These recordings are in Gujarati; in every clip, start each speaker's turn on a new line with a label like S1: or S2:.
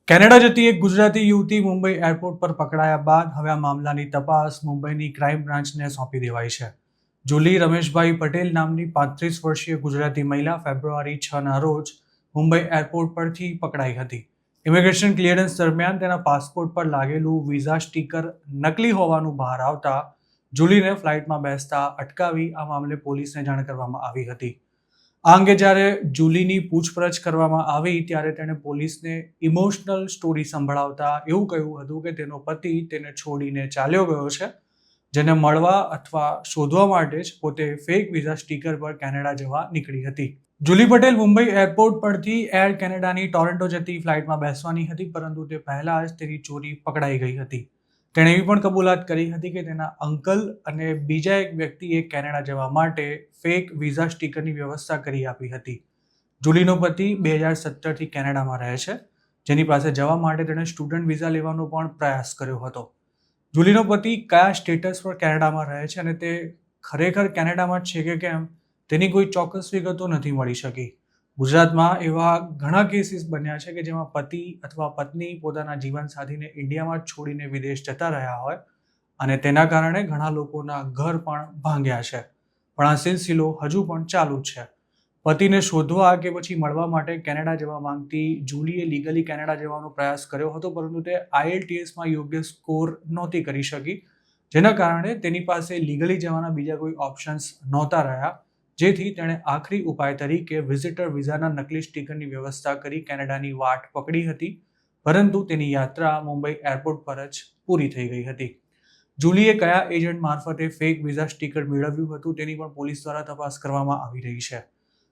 S1: કેનેડા જતી એક ગુજરાતી યુવતી મુંબઈ એરપોર્ટ પર પકડાયા બાદ હવે આ મામલાની તપાસ મુંબઈની ક્રાઇમ બ્રાન્ચને સોંપી દેવાઈ છે. જુલી રમેશભાઈ પટેલ નામની 35 વર્ષીય ગુજરાતી મહિલા ફેબ્રુઆરી 6ના રોજ મુંબઈ એરપોર્ટ પરથી પકડાઈ હતી. ઇમિગ્રેશન ક્લિયરન્સ દરમિયાન તેના પાસપોર્ટ પર લાગેલું વિઝા સ્ટીકર નકલી હોવાનું બહાર આવતા જુલીને ફ્લાઇટમાં બેસતા અટકાવી આ મામલે પોલીસને જાણ કરવામાં આવી હતી. આ અંગે જ્યારે જુલીની પૂછપરછ કરવામાં આવી ત્યારે તેણે પોલીસને ઇમોશનલ સ્ટોરી સંભળાવતા એવું કહ્યું હતું કે તેનો પતિ તેને છોડીને ચાલ્યો ગયો છે, જેને મળવા અથવા શોધવા માટે જ પોતે ફેક વિઝા સ્ટીકર પર કેનેડા જવા નીકળી હતી. જુલી પટેલ મુંબઈ એરપોર્ટ પરથી એર કેનેડાની ટોરન્ટો જતી ફ્લાઇટમાં બેસવાની હતી, પરંતુ તે પહેલા જ તેની ચોરી પકડાઈ ગઈ હતી. તેણે એવી પણ કબૂલાત કરી હતી કે તેના અંકલ અને બીજા એક વ્યક્તિએ કેનેડા જવા માટે ફેક વિઝા સ્ટીકરની વ્યવસ્થા કરી આપી હતી. જુલીનો પતિ 2017થી કેનેડામાં રહે છે, જેની પાસે જવા માટે તેણે સ્ટુડન્ટ વિઝા લેવાનો પણ પ્રયાસ કર્યો હતો. જુલીનો પતિ કયા સ્ટેટસ પર કેનેડામાં રહે છે અને તે ખરેખર કેનેડામાં જ છે કે કેમ તેની કોઈ ચોક્કસ વિગતો નથી મળી શકી. ગુજરાતમાં એવા ઘણા કેસીસ બન્યા છે કે જેમાં પતિ અથવા પત્ની પોતાના જીવનસાથીને ઇન્ડિયામાં જ છોડીને વિદેશ જતા રહ્યા હોય અને તેના કારણે ઘણા લોકોના ઘર પણ ભાંગ્યા છે. પણ આ સિલસિલો હજુ પણ ચાલુ જ છે. પતિને શોધવા કે પછી મળવા માટે કેનેડા જવા માંગતી જુલીએ લીગલી કેનેડા જવાનો પ્રયાસ કર્યો હતો, પરંતુ તે IELTSમાં યોગ્ય સ્કોર નહોતી કરી શકી, જેના કારણે તેની પાસે લીગલી જવાના બીજા કોઈ ઓપ્શન્સ નહોતા રહ્યા, જેથી તેણે આખરી ઉપાય તરીકે વિઝિટર વિઝાના નકલી સ્ટીકરની વ્યવસ્થા કરી કેનેડાની વાટ પકડી હતી, પરંતુ તેની યાત્રા મુંબઈ એરપોર્ટ પર જ પૂરી થઈ ગઈ હતી. જુલીએ કયા એજન્ટ મારફતે ફેક વિઝા સ્ટીકર મેળવ્યું હતું તેની પણ પોલીસ દ્વારા તપાસ કરવામાં આવી રહી છે.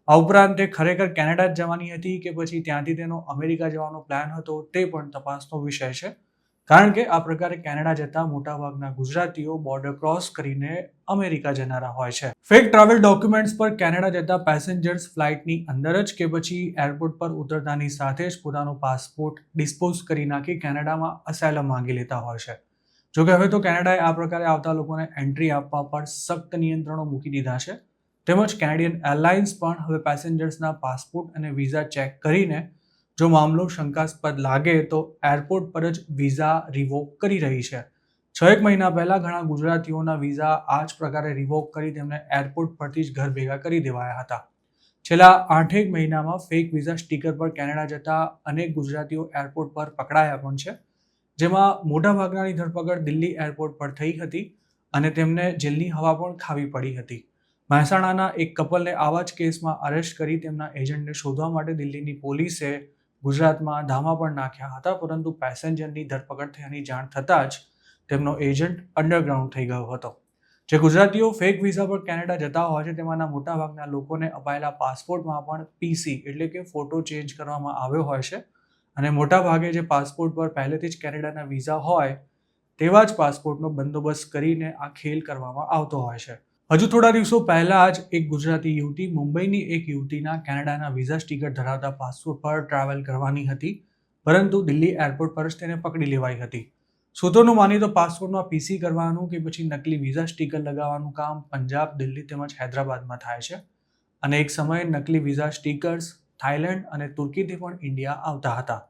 S1: આ ઉપરાંત તે ખરેખર કેનેડા જ જવાની હતી કે પછી ત્યાંથી તેનો અમેરિકા જવાનો પ્લાન હતો તે પણ તપાસનો વિષય છે, કારણ કે આ પ્રકારે કેનેડા જતા મોટાભાગના ગુજરાતીઓ બોર્ડર ક્રોસ કરીને અમેરિકા જનારા હોય છે. ફેક ટ્રાવેલ ડોક્યુમેન્ટ્સ પર કેનેડા જતા પેસેન્જર્સ ફ્લાઇટની અંદર જ કે પછી એરપોર્ટ પર ઉતરતાની સાથે જ પોતાનો પાસપોર્ટ ડિસ્પોઝ કરી નાખી કેનેડામાં અસાયલમ માંગી લેતા હોય છે. જોકે હવે તો કેનેડાએ આ પ્રકારે આવતા લોકોને એન્ટ્રી આપવા પર સખ્ત નિયંત્રણો મૂકી દીધા છે. તેમજ કેનેડિયન એરલાઇન્સ પણ હવે પેસેન્જર્સના પાસપોર્ટ અને વિઝા ચેક કરીને જો મામલો શંકાસ્પદ લાગે તો એરપોર્ટ પર જ વિઝા રિવોક કરી રહી છે. 6 મહિના પહેલા ઘણા ગુજરાતીઓના વિઝા આ જ પ્રકારે રિવોક કરી તેમને એરપોર્ટ પરથી જ ઘર ભેગા કરી દેવાયા હતા. છેલ્લા 8 મહિનામાં ફેક વિઝા સ્ટીકર પર કેનેડા જતા અનેક ગુજરાતીઓ એરપોર્ટ પર પકડાયા પણ છે, જેમાં મોટાભાગનાની ધરપકડ દિલ્હી એરપોર્ટ પર થઈ હતી અને તેમને જેલની હવા પણ ખાવી પડી હતી. મહેસાણાના એક કપલને આવા જ કેસમાં અરેસ્ટ કરી તેમના એજન્ટને શોધવા માટે દિલ્હીની પોલીસે ગુજરાતમાં ધામા પણ નાખ્યા હતા, પરંતુ પેસેન્જરની ધરપકડ થયાની જાણ થતાં જ તેમનો એજન્ટ અંડરગ્રાઉન્ડ થઈ ગયો હતો. જે ગુજરાતીઓ ફેક વિઝા પર કેનેડા જતા હોય છે તેમાંના મોટાભાગના લોકોને અપાયેલા પાસપોર્ટમાં પણ PC એટલે કે ફોટો ચેન્જ કરવામાં આવ્યો હોય છે અને મોટાભાગે જે પાસપોર્ટ પર પહેલેથી જ કેનેડાના વિઝા હોય તેવા જ પાસપોર્ટનો બંદોબસ્ત કરીને આ ખેલ કરવામાં આવતો હોય છે. હજુ થોડા દિવસો પહેલા જ એક ગુજરાતી યુવતી મુંબઈની એક યુવતીના કેનેડાના વિઝા સ્ટીકર ધરાવતા પાસપોર્ટ પર ટ્રાવેલ કરવાની હતી, પરંતુ દિલ્હી એરપોર્ટ પર જ તેને પકડી લેવાઈ હતી. સૂત્રોનું માનીએ તો પાસપોર્ટમાં PC કરવાનું કે પછી નકલી વિઝા સ્ટીકર લગાવવાનું કામ પંજાબ, દિલ્હી તેમજ હૈદરાબાદમાં થાય છે અને એક સમયે નકલી વિઝા સ્ટીકર્સ થાઈલેન્ડ અને તુર્કીથી પણ ઇન્ડિયા આવતા હતા.